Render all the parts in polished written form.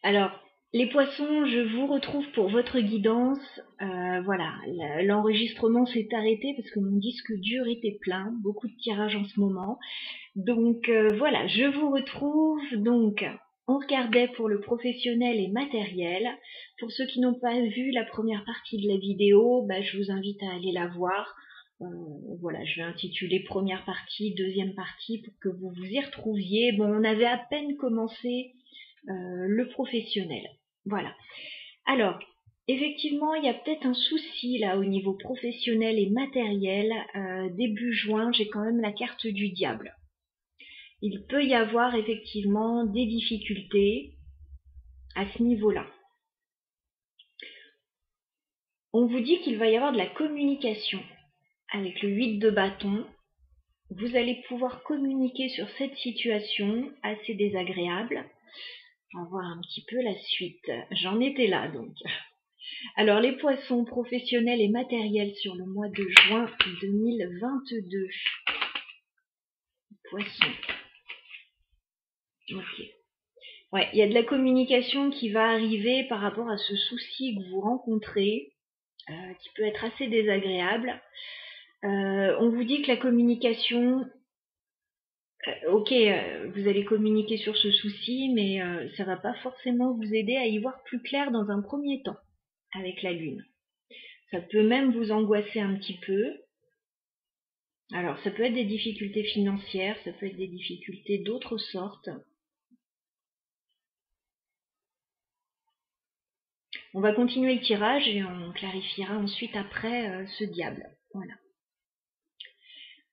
Alors, les poissons, je vous retrouve pour votre guidance. Voilà, l'enregistrement s'est arrêté parce que mon disque dur était plein, beaucoup de tirages en ce moment. Donc voilà, je vous retrouve. Donc, on regardait pour le professionnel et matériel. Pour ceux qui n'ont pas vu la première partie de la vidéo, je vous invite à aller la voir. Voilà, je vais intituler première partie, deuxième partie pour que vous vous y retrouviez. Bon, on avait à peine commencé le professionnel. Voilà. Alors, effectivement, il y a peut-être un souci là au niveau professionnel et matériel. Début juin, j'ai quand même la carte du diable. Il peut y avoir effectivement des difficultés à ce niveau-là. On vous dit qu'il va y avoir de la communication avec le 8 de bâton. Vous allez pouvoir communiquer sur cette situation assez désagréable. On va voir un petit peu la suite. J'en étais là donc. Alors les poissons professionnels et matériels sur le mois de juin 2022. Poissons. Ok. Ouais, il y a de la communication qui va arriver par rapport à ce souci que vous rencontrez, qui peut être assez désagréable. On vous dit que la communication, ok, vous allez communiquer sur ce souci, mais ça va pas forcément vous aider à y voir plus clair dans un premier temps avec la lune. Ça peut même vous angoisser un petit peu. Alors, ça peut être des difficultés financières, ça peut être des difficultés d'autres sortes. On va continuer le tirage et on clarifiera ensuite après ce diable. Voilà.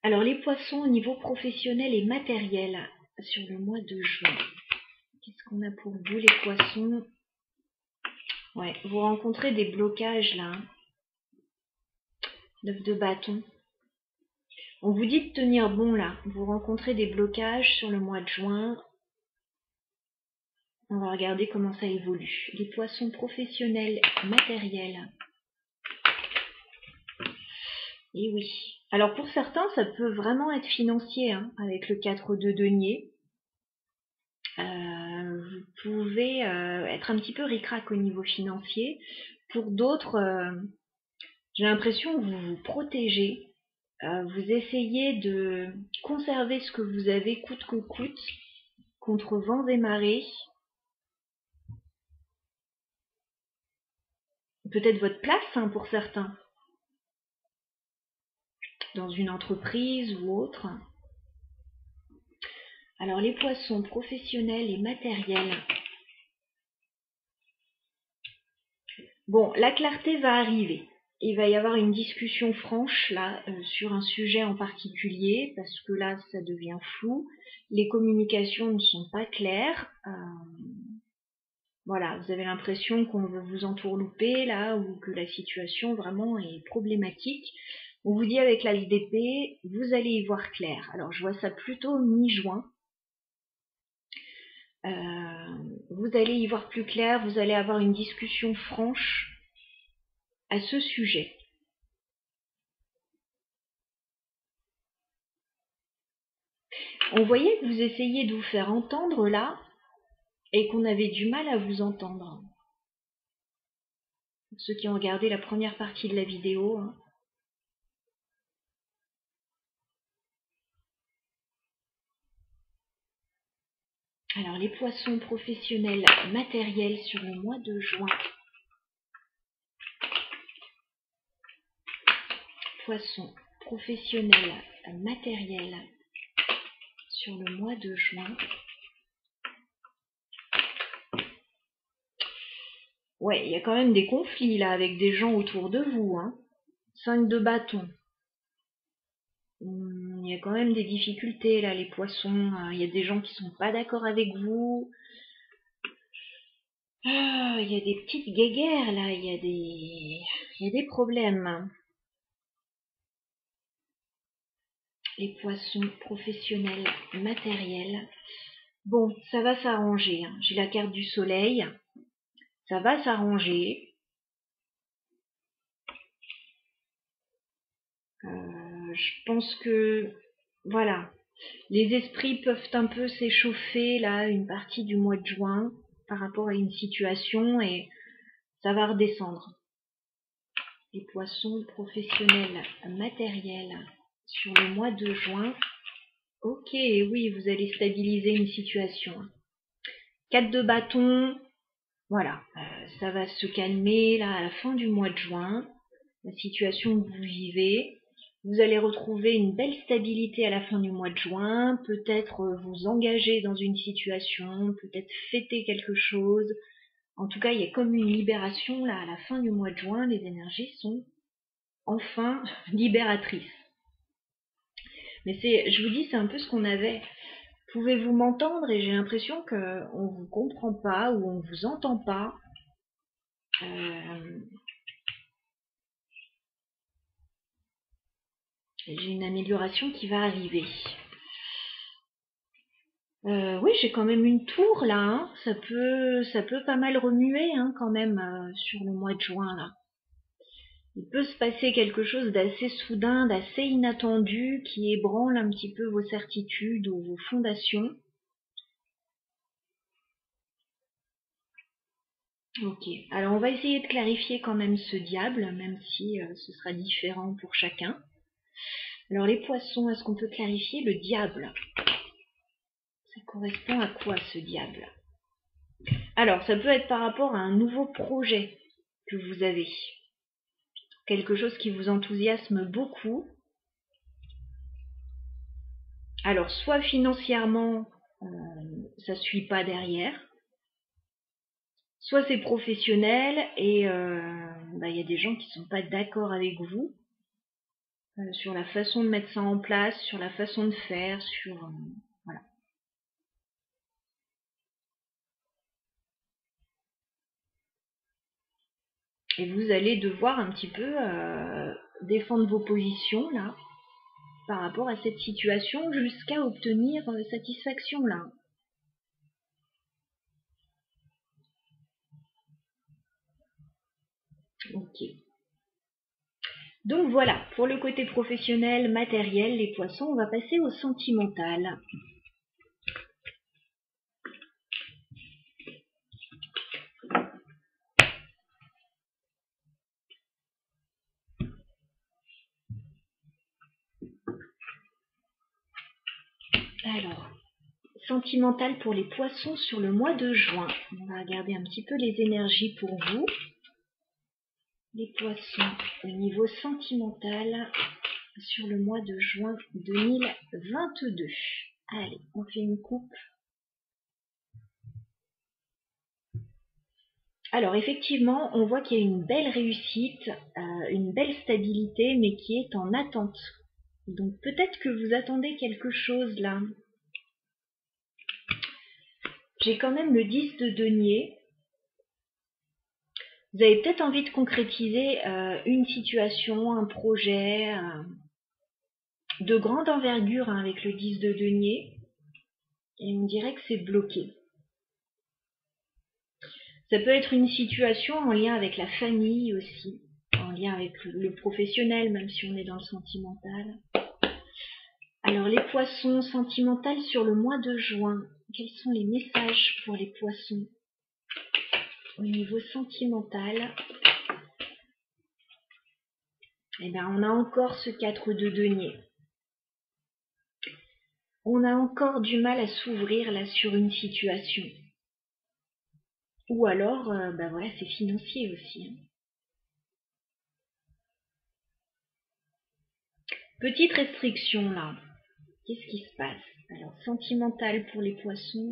Alors, les poissons au niveau professionnel et matériel sur le mois de juin. Qu'est-ce qu'on a pour vous, les poissons? Ouais, vous rencontrez des blocages là. 9 de bâton. On vous dit de tenir bon là. Vous rencontrez des blocages sur le mois de juin. On va regarder comment ça évolue. Les poissons professionnels, matériels. Et oui. Alors pour certains, ça peut vraiment être financier, hein, avec le 4 de denier. Vous pouvez être un petit peu ric-rac au niveau financier. Pour d'autres, j'ai l'impression que vous vous protégez. Vous essayez de conserver ce que vous avez coûte que coûte contre vents et marées. Peut-être votre place, hein, pour certains, dans une entreprise ou autre. Alors les poissons professionnels et matériels. Bon, la clarté va arriver. Il va y avoir une discussion franche là sur un sujet en particulier parce que là ça devient flou. Les communications ne sont pas claires. Voilà, vous avez l'impression qu'on veut vous entourlouper là ou que la situation vraiment est problématique. On vous dit avec l'as d'épée, vous allez y voir clair. Alors je vois ça plutôt mi-juin. Vous allez y voir plus clair, vous allez avoir une discussion franche à ce sujet. On voyait que vous essayiez de vous faire entendre là et qu'on avait du mal à vous entendre. Ceux qui ont regardé la première partie de la vidéo. Alors les poissons professionnels matériels sur le mois de juin. Poissons professionnels matériels sur le mois de juin. Ouais, il y a quand même des conflits là avec des gens autour de vous. 5 de bâton. Il y a quand même des difficultés là, les poissons. Il y a des gens qui sont pas d'accord avec vous. Il y a des petites guéguerres là, il y a des problèmes. Les poissons professionnels, matériels. Bon, ça va s'arranger. J'ai la carte du soleil. Ça va s'arranger. Je pense que, voilà, les esprits peuvent un peu s'échauffer là, une partie du mois de juin. par rapport à une situation et ça va redescendre. Les poissons professionnels, matériels sur le mois de juin. Ok, oui, vous allez stabiliser une situation. 4 de bâton, voilà, ça va se calmer là à la fin du mois de juin. La situation que vous vivez, vous allez retrouver une belle stabilité à la fin du mois de juin, peut-être vous engager dans une situation, peut-être fêter quelque chose. En tout cas, il y a comme une libération là à la fin du mois de juin, les énergies sont enfin libératrices. Mais je vous dis, c'est un peu ce qu'on avait. Pouvez-vous m'entendre? Et j'ai l'impression qu'on vous comprend pas ou on vous entend pas. J'ai une amélioration qui va arriver. Oui, j'ai quand même une tour là. Hein. Ça peut pas mal remuer hein, quand même sur le mois de juin là. Il peut se passer quelque chose d'assez soudain, d'assez inattendu, qui ébranle un petit peu vos certitudes ou vos fondations. Ok, alors on va essayer de clarifier quand même ce diable, même si ce sera différent pour chacun. Alors les poissons, est-ce qu'on peut clarifier le diable? Ça correspond à quoi ce diable? Alors ça peut être par rapport à un nouveau projet que vous avez. Quelque chose qui vous enthousiasme beaucoup. Alors soit financièrement, ça ne suit pas derrière. Soit c'est professionnel et y a des gens qui ne sont pas d'accord avec vous sur la façon de mettre ça en place, sur la façon de faire, sur voilà. Et vous allez devoir un petit peu défendre vos positions là par rapport à cette situation jusqu'à obtenir satisfaction là. Ok. Donc voilà, pour le côté professionnel, matériel, les poissons, on va passer au sentimental. Alors, sentimental pour les poissons sur le mois de juin. On va regarder un petit peu les énergies pour vous. Les poissons au niveau sentimental sur le mois de juin 2022. Allez, on fait une coupe. Alors effectivement, on voit qu'il y a une belle réussite, une belle stabilité, mais qui est en attente. Donc peut-être que vous attendez quelque chose là. J'ai quand même le 10 de denier. Vous avez peut-être envie de concrétiser une situation, un projet de grande envergure hein, avec le 10 de denier. Et on dirait que c'est bloqué. Ça peut être une situation en lien avec la famille aussi, en lien avec le professionnel, même si on est dans le sentimental. Alors les poissons sentimentales sur le mois de juin, quels sont les messages pour les poissons au niveau sentimental? Eh bien, on a encore ce 4 de denier. On a encore du mal à s'ouvrir là sur une situation. Ou alors, voilà, c'est financier aussi. Hein. Petite restriction là. Qu'est-ce qui se passe? Alors, sentimental pour les poissons.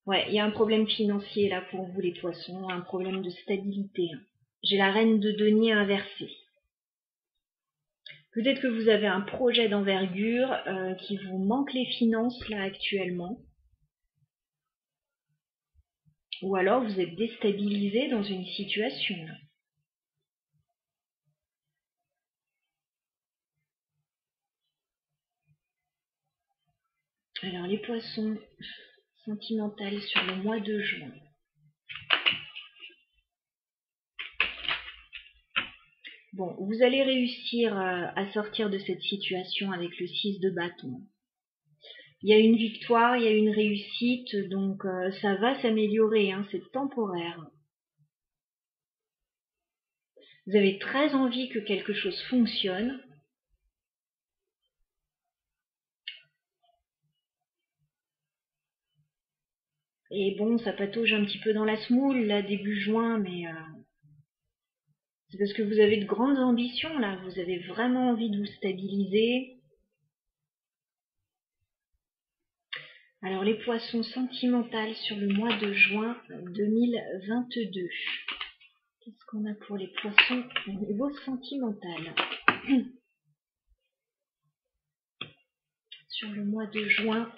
Ouais, il y a un problème financier là pour vous les poissons, un problème de stabilité. Hein. J'ai la reine de denier inversée. Peut-être que vous avez un projet d'envergure qui vous manque les finances là actuellement. Ou alors vous êtes déstabilisé dans une situation. Là. Alors les poissons sentimentales sur le mois de juin. Bon, vous allez réussir à sortir de cette situation avec le 6 de bâton. Il y a une victoire, il y a une réussite, donc ça va s'améliorer, hein, c'est temporaire. Vous avez très envie que quelque chose fonctionne. Et bon, ça patauge un petit peu dans la semoule, là, début juin, mais c'est parce que vous avez de grandes ambitions, là. Vous avez vraiment envie de vous stabiliser. Alors, les poissons sentimentales sur le mois de juin 2022. Qu'est-ce qu'on a pour les poissons au niveau sentimental? Sur le mois de juin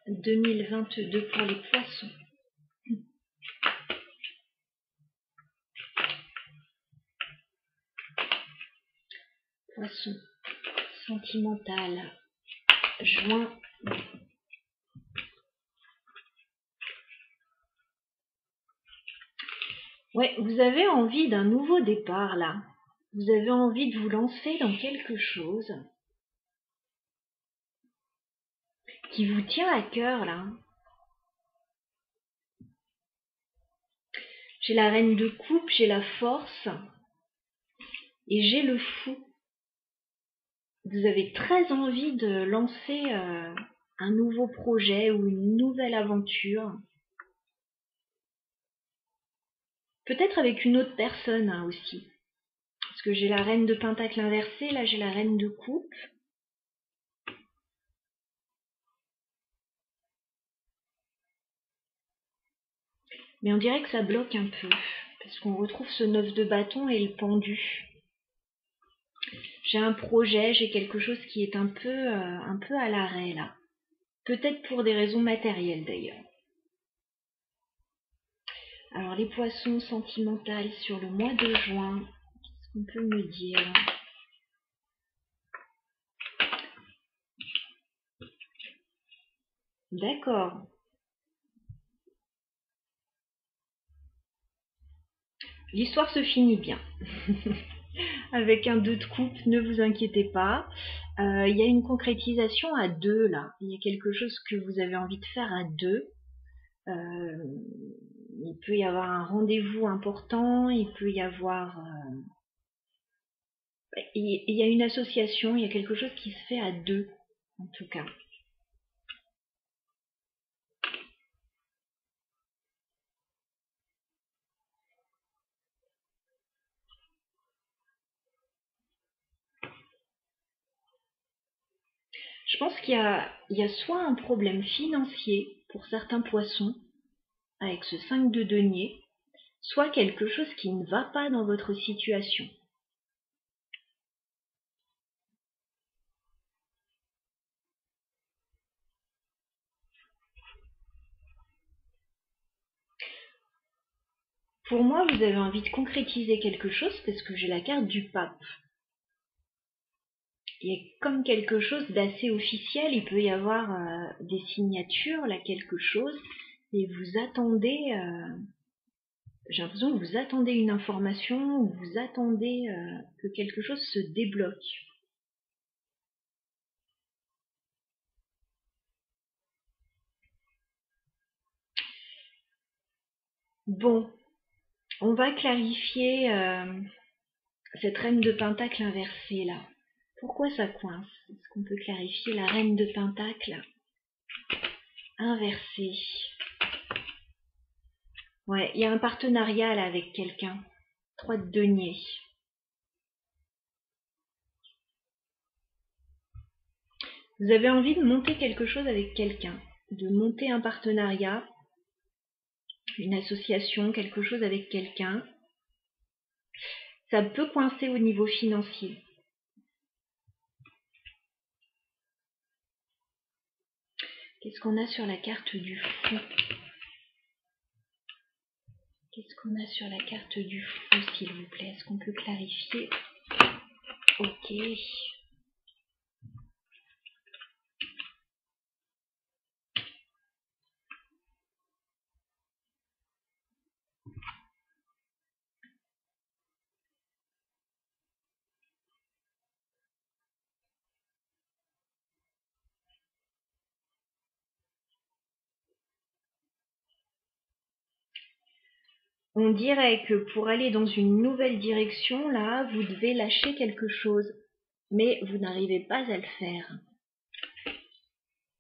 2022 pour les poissons. Poisson sentimental, juin. Ouais, vous avez envie d'un nouveau départ là. Vous avez envie de vous lancer dans quelque chose qui vous tient à cœur là. J'ai la reine de coupe, j'ai la force et j'ai le fou. Vous avez très envie de lancer un nouveau projet ou une nouvelle aventure. Peut-être avec une autre personne hein, aussi. Parce que j'ai la reine de pentacle inversée, là j'ai la reine de coupe. Mais on dirait que ça bloque un peu. Parce qu'on retrouve ce 9 de bâton et le pendu. J'ai un projet, j'ai quelque chose qui est un peu à l'arrêt là. Peut-être pour des raisons matérielles d'ailleurs. Alors les poissons sentimentales sur le mois de juin, qu'est-ce qu'on peut me dire? D'accord. L'histoire se finit bien. Avec un 2 de coupe, ne vous inquiétez pas. Il y a une concrétisation à deux là. Il y a quelque chose que vous avez envie de faire à deux. Il peut y avoir un rendez-vous important, il peut y avoir... il y a une association, il y a quelque chose qui se fait à deux, en tout cas. Je pense qu'il y a soit un problème financier pour certains poissons, avec ce 5 de denier, soit quelque chose qui ne va pas dans votre situation. Pour moi, vous avez envie de concrétiser quelque chose parce que j'ai la carte du pape. Il y a comme quelque chose d'assez officiel, il peut y avoir des signatures, là quelque chose, et vous attendez, j'ai l'impression que vous attendez une information, ou vous attendez que quelque chose se débloque. Bon, on va clarifier cette reine de pentacle inversée là. Pourquoi ça coince? Est-ce qu'on peut clarifier la reine de pentacle inversée? Ouais, il y a un partenariat là avec quelqu'un. 3 de denier. Vous avez envie de monter quelque chose avec quelqu'un, de monter un partenariat, une association, quelque chose avec quelqu'un. Ça peut coincer au niveau financier. Qu'est-ce qu'on a sur la carte du fou? Qu'est-ce qu'on a sur la carte du fou, s'il vous plaît? Est-ce qu'on peut clarifier? Ok. On dirait que pour aller dans une nouvelle direction, là, vous devez lâcher quelque chose, mais vous n'arrivez pas à le faire.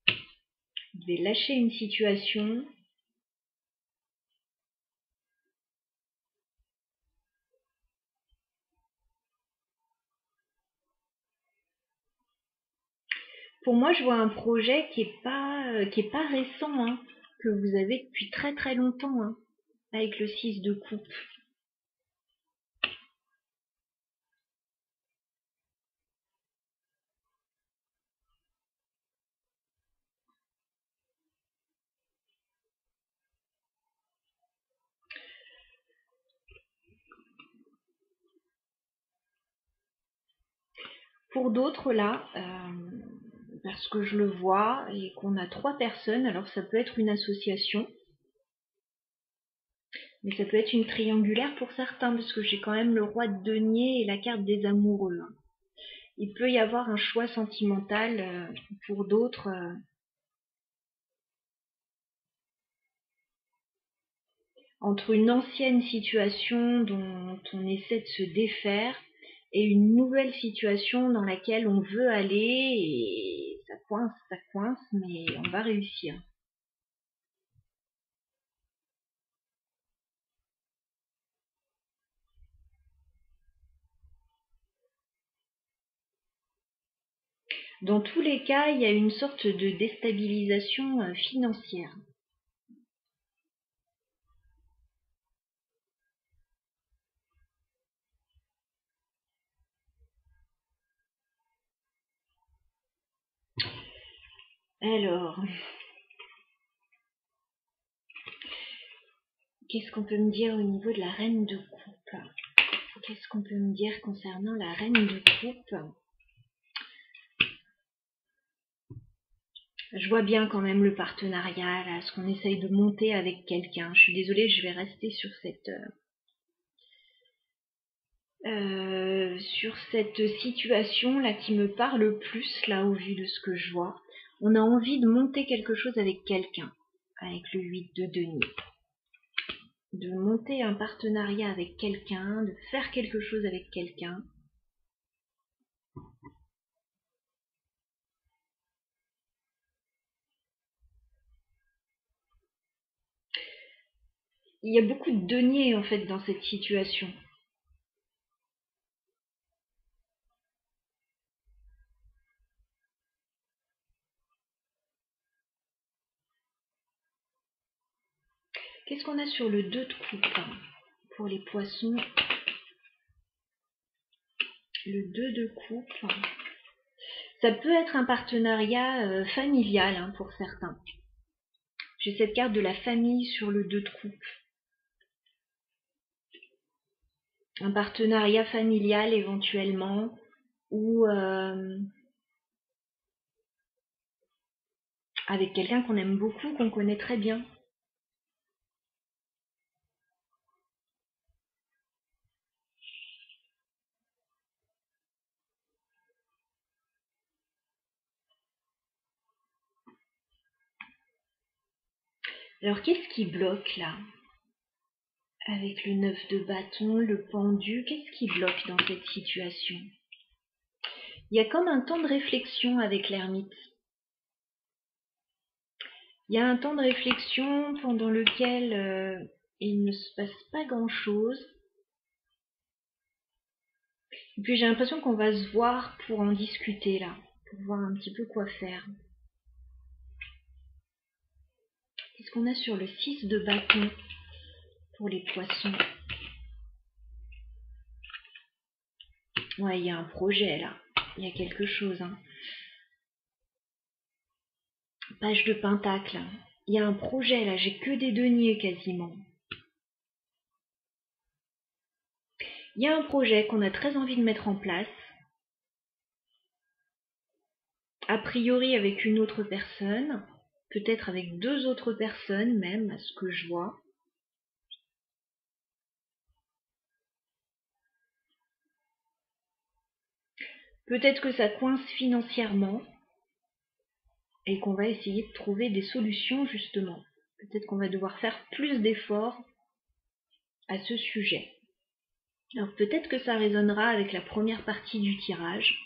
Vous devez lâcher une situation. Pour moi, je vois un projet qui est pas récent, hein, que vous avez depuis très très longtemps, hein, avec le 6 de coupe. Pour d'autres, là, parce que je le vois et qu'on a 3 personnes, alors ça peut être une association, mais ça peut être une triangulaire pour certains, parce que j'ai quand même le roi de denier et la carte des amoureux, hein. Il peut y avoir un choix sentimental pour d'autres. Entre une ancienne situation dont on essaie de se défaire et une nouvelle situation dans laquelle on veut aller et ça coince, mais on va réussir. Dans tous les cas, il y a une sorte de déstabilisation financière. Alors, qu'est-ce qu'on peut me dire au niveau de la reine de coupe? Qu'est-ce qu'on peut me dire concernant la reine de coupe? Je vois bien quand même le partenariat, là, ce qu'on essaye de monter avec quelqu'un. Je suis désolée, je vais rester sur cette situation là qui me parle plus là au vu de ce que je vois. On a envie de monter quelque chose avec quelqu'un, avec le 8 de denier. De monter un partenariat avec quelqu'un, de faire quelque chose avec quelqu'un. Il y a beaucoup de deniers en fait dans cette situation. Qu'est-ce qu'on a sur le 2 de coupe pour les poissons? Le 2 de coupe. Ça peut être un partenariat familial hein, pour certains. J'ai cette carte de la famille sur le 2 de coupe. Un partenariat familial éventuellement, ou avec quelqu'un qu'on aime beaucoup, qu'on connaît très bien. Alors qu'est-ce qui bloque là? Avec le 9 de bâton, le pendu, qu'est-ce qui bloque dans cette situation? Il y a comme un temps de réflexion avec l'ermite. Il y a un temps de réflexion pendant lequel il ne se passe pas grand-chose. Et puis j'ai l'impression qu'on va se voir pour en discuter là, pour voir un petit peu quoi faire. Qu'est-ce qu'on a sur le 6 de bâton pour les poissons? Ouais, il y a un projet là. Il y a quelque chose. Hein. Page de pentacle. Il y a un projet là. J'ai que des deniers quasiment. Il y a un projet qu'on a très envie de mettre en place. A priori avec une autre personne. Peut-être avec 2 autres personnes même, à ce que je vois. Peut-être que ça coince financièrement. Et qu'on va essayer de trouver des solutions justement. Peut-être qu'on va devoir faire plus d'efforts à ce sujet. Alors peut-être que ça résonnera avec la première partie du tirage.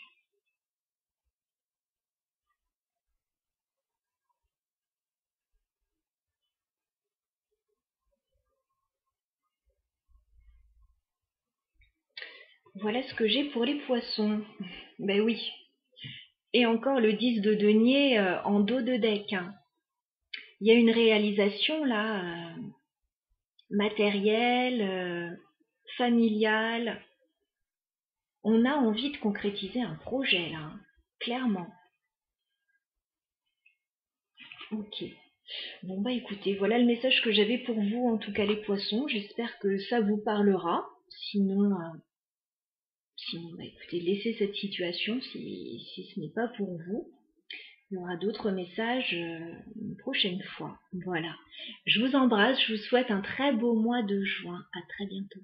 Voilà ce que j'ai pour les poissons. Ben oui. Et encore le 10 de denier en dos de deck. Hein. Il y a une réalisation là, matérielle, familiale. On a envie de concrétiser un projet là, hein, clairement. Ok. Bon bah écoutez, voilà le message que j'avais pour vous, en tout cas les poissons. J'espère que ça vous parlera. Sinon, bah écoutez, laissez cette situation si ce n'est pas pour vous. Il y aura d'autres messages une prochaine fois. Voilà. Je vous embrasse, je vous souhaite un très beau mois de juin. À très bientôt.